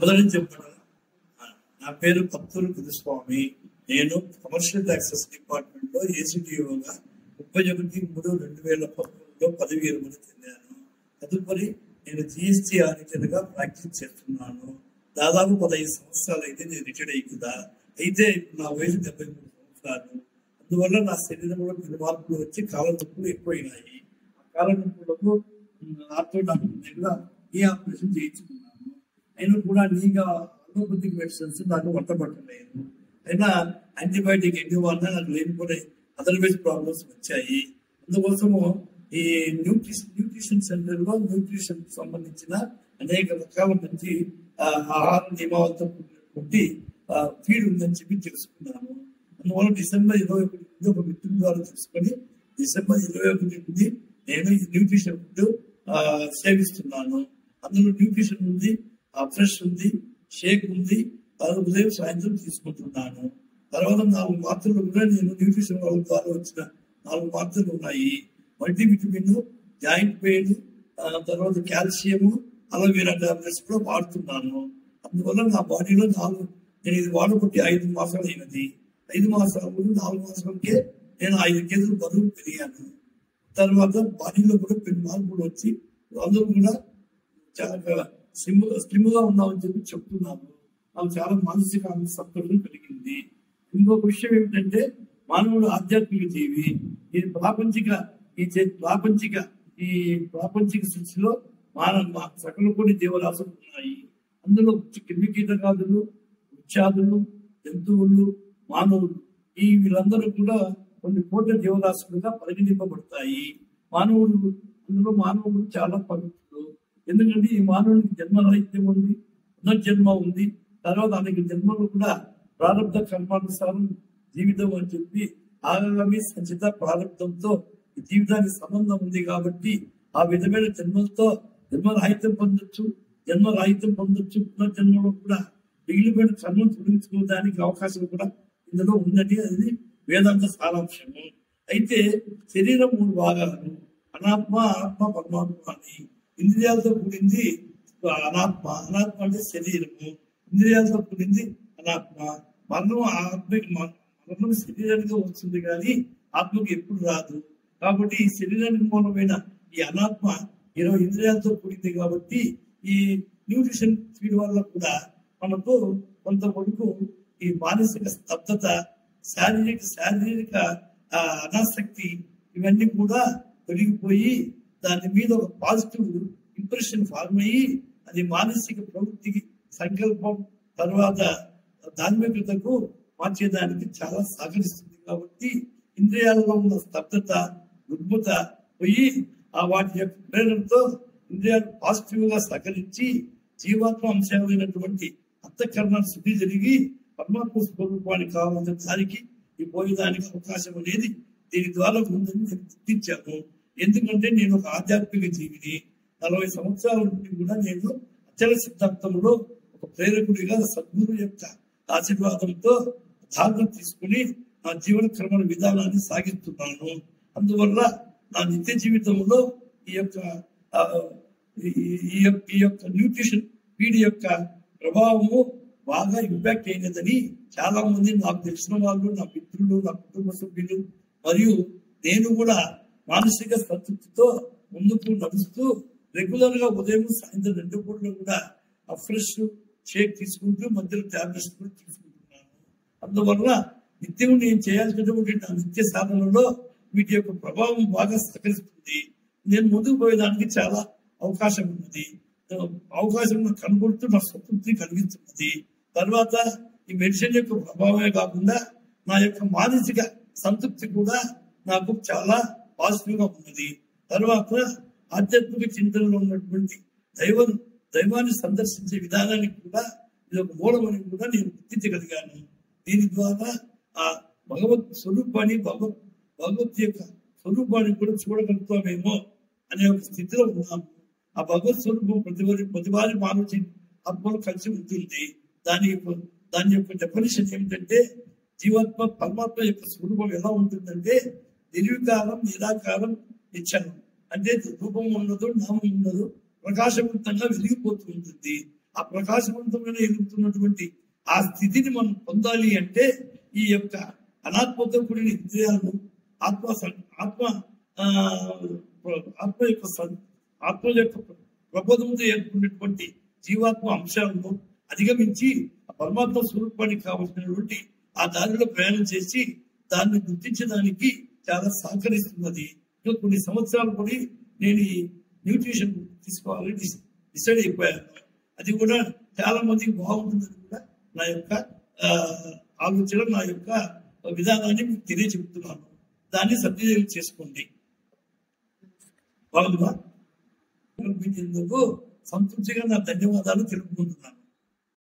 మొదటి చెప్పడం. నా పేరు పత్తూరు కుదుస్వామి. నేను కమర్షియల్ ట్యాక్సెస్ డిపార్ట్మెంట్ లో ఏసీడీఓగా 31/3/2019 పదవి విరమణ చెందాను. తదుపరి నేను జిఎస్టీ ఆడిటర్ గా ప్రాక్టీస్ చేస్తున్నాను. దాదాపు 15 సంవత్సరాలు అయితే నేను రిటైర్డ్ అయ్యి కదా. అయితే ఇప్పుడు నా వయసు 73 సంవత్సరాలు. అందువల్ల నా శరీరంలో పెను మార్పులు వచ్చి కాళ్ళ నొప్పులు ఎక్కువైనాయి. ఆ కాళ్ళ నొప్పులకు ఆర్థోడాక్టర్ ఈ ఆపరేషన్ చేయించుకున్నాను. అయినా కూడా నీగా అలోపతిక్ మెడిసిన్స్ నాకు వంటపట్టలేదు. అయినా యాంటీబయాటిక్ ఎన్ని వాడినా నాకు లేనిపోయి అదర్వైజ్ ప్రాబ్లమ్స్ వచ్చాయి. అందుకోసము ఈ న్యూట్రిషన్ సెంటర్ లో న్యూట్రిషన్ సంబంధించిన అనేక రకాల మంచి ఆహార నియమాలతో కూడినటువంటి ఫీడ్ ఉందని చెప్పి తెలుసుకున్నాను. అందువల్ల డిసెంబర్ 21 ఒక మిత్రుల ద్వారా తెలుసుకొని డిసెంబర్ 21 నుండి నేను ఈ న్యూట్రిషన్ ఫుడ్ సేవిస్తున్నాను. అందులో న్యూట్రిషన్ ఉంది, ఫ్రెష్ ఉంది, షేక్ ఉంది, ఉదయం సాయంత్రం తీసుకుంటున్నాను. తర్వాత 4 మాత్రలు కూడా నేను న్యూట్రిషన్ వాళ్ళ ద్వారా వచ్చిన 4 మాత్రలు ఉన్నాయి. మల్టీవిటమిన్, జాయింట్ పెయిన్, తర్వాత కాల్షియము, అలోవెరా టాబ్లెట్స్ కూడా వాడుతున్నాను. అందువల్ల నా బాడీలో నేను ఇది వాడబట్టి 5 మాసాలు అయినది. 5 మాసాల ముందు 4 మాసాలకే నేను 5 కేజీలు బరువు పెరిగాను. తర్వాత బాడీలో కూడా పెద్ద మార్పులు వచ్చి అందరూ కూడా చాలా స్లిమ్ గా ఉన్నామని చెప్పి చెప్తున్నాను. నాకు చాలా మానసిక సంతోషం కలిగింది. ఇంకొక విషయం ఏమిటంటే మానవుడు ఆధ్యాత్మిక జీవి. ఈ ప్రాపంచిక సృష్టిలో సకల కోటి జీవరాశులు ఉన్నాయి. అందులో క్రిమి కీటకాదులు, వృక్షాదులు, జంతువులు, మానవులు వీళ్ళందరూ కూడా కొన్ని కోట్ల జీవరాశులుగా పరిగణింపబడతాయి. అందులో మానవుడు చాలా పవిత్రుడు. ఎందుకంటే ఈ మానవునికి జన్మరాహిత్యం ఉంది, పునర్జన్మ ఉంది. తర్వాత అనేక జన్మలు కూడా ప్రారంభ కర్మానుసారం జీవితం అని చెప్పి ఆగామి సంచిత ప్రారంభంతో ఈ జీవితానికి సంబంధం ఉంది. కాబట్టి ఆ విధమైన జన్మరాహిత్యం పొందొచ్చు, పునర్జన్మలో కూడా మిగిలిపోయిన కర్మం తొలగించుకోవడానికి అవకాశం కూడా ఇందులో ఉందని అది వేదాంత సారాంశము. అయితే శరీరం 3 భాగాలు, అనాత్మ, ఆత్మ, పరమాత్మ అని. ఇంద్రియాలతో కూడింది అనాత్మ అంటే శరీరము, ఇంద్రియాలతో కూడింది అనాత్మ. మరణం శరీరానికి వస్తుంది కానీ ఆత్మకి ఎప్పుడు రాదు. కాబట్టి ఈ శరీరానికి మూలమైన ఈ అనాత్మ 20 ఇంద్రియాలతో కూడింది. కాబట్టి ఈ న్యూట్రిషన్ ఫీడ్ వల్ల కూడా మనకు కొంత వరకు ఈ మానసిక స్తబ్దత, శారీరక అనాసక్తి ఇవన్నీ కూడా తొలగిపోయి దాని మీద ఒక పాజిటివ్ ఇంప్రెషన్ ఫార్మ్ అయ్యి అది మానసిక ప్రవృత్తికి, సంకల్పం, తర్వాత ధార్మికతకు మార్చేదానికి చాలా సహకరిస్తుంది. కాబట్టి ఇంద్రియాలలో ఉన్న స్తబ్దత, రుగ్మత పోయి వాటి యొక్క ప్రేరణతో ఇంద్రియాలు పాజిటివ్ గా సహకరించి జీవాత్మ అంశాలైనటువంటి అంతఃకరణాలు శుద్ధి జరిగి పరమాత్మ స్వరూపానికి కావాల్సిన దానికి ఈ పోయేదానికి అవకాశం అనేది దీని ద్వారా ఉందని నేను గుర్తించాను. ఎందుకంటే నేను ఒక ఆధ్యాత్మిక జీవిని. 40 సంవత్సరాల నుండి కూడా నేను అచల సిద్ధాంతంలో ఒక ప్రేరకుడిగా సద్గురు యొక్క ఆశీర్వాదంతో ధారణ తీసుకుని నా జీవన క్రమణ విధానాన్ని సాగిస్తున్నాను. అందువల్ల నా నిత్య జీవితంలో ఈ యొక్క న్యూట్రిషన్ ఫీడ్ యొక్క ప్రభావము బాగా ఇంపాక్ట్ అయినదని చాలా మంది నాకు తెలిసిన వాళ్ళు, నా మిత్రులు, నా కుటుంబ సభ్యులు మరియు నేను కూడా మానసిక సంతృప్తితో ముందుకు నడుస్తూ రెగ్యులర్ గా ఉదయం సాయంత్రం 2 పూటలు కూడా ఫ్రెష్ షేక్ తీసుకుంటూ మధ్యలో టాబ్లెట్స్ కూడా తీసుకుంటున్నాను. అందువల్ల నిత్యం నేను చేయాల్సినటువంటి నా నిత్య సాధనలో వీటి యొక్క ప్రభావం బాగా సహకరిస్తుంది. నేను ముందుకు పోయేదానికి చాలా అవకాశం ఉన్నది. అవకాశం కనుగొడుతూ నా సంతృప్తి కలిగిస్తున్నది. తర్వాత ఈ మెడిసిన్ యొక్క ప్రభావమే కాకుండా నా యొక్క మానసిక సంతృప్తి కూడా నాకు చాలా పాజిటివ్ గా ఉన్నది. తర్వాత ఆధ్యాత్మిక చింతనలో ఉన్నటువంటి దైవాన్ని సందర్శించే విధానానికి కూడా ఇది ఒక మూలమని కూడా నేను గుర్తించగలిగాను. దీని ద్వారా ఆ భగవత్ స్వరూపాన్ని భగవత్ యొక్క స్వరూపాన్ని కూడా చూడగలుగుతామేమో అనే ఒక స్థితిలో ఉన్నాము. ఆ భగవత్ స్వరూపం ప్రతి వారి మానవ ఆత్మలో కలిసి ఉంటుంది. దాని యొక్క డెఫినేషన్ ఏమిటంటే జీవాత్మ పరమాత్మ యొక్క స్వరూపం ఎలా ఉంటుందంటే నిర్వికారం, నిరాకారం, నిశ్చలం. అంటే రూపం ఉండదు, నామం ఉండదు, ప్రకాశవంతంగా వెలిగిపోతూ ఉంటుంది. ఆ ప్రకాశవంతమైన ఎదుగుతున్నటువంటి ఆ స్థితిని మనం పొందాలి అంటే ఈ యొక్క అనాత్మతో కూడిన ఇంద్రియాలను ఆత్మ ఆత్మ ఆ, ఆత్మ యొక్క ఆత్మ యొక్క ప్రబోధంతో ఏర్పడినటువంటి జీవాత్మ అంశాలను అధిగమించి ఆ పరమాత్మ స్వరూపానికి కావలసినటువంటి ఆ దారిలో ప్రయాణం చేసి దాన్ని గుర్తించడానికి చాలా సహకరిస్తున్నది. ఇంకా కొన్ని సంవత్సరాలు కూడా నేను ఈ న్యూట్రిషన్ తీసుకోవాలని డిసైడ్ అయిపోయాను. అది కూడా చాలా మందికి బాగుంటుందని కూడా నా యొక్క ఆలోచన, నా యొక్క విధానాన్ని మీకు తెలియచెప్తున్నాను. దాన్ని సద్వినియోగం చేసుకోండి. బాగుందా? సంతృప్తిగా నా ధన్యవాదాలు తెలుపుకుంటున్నాను.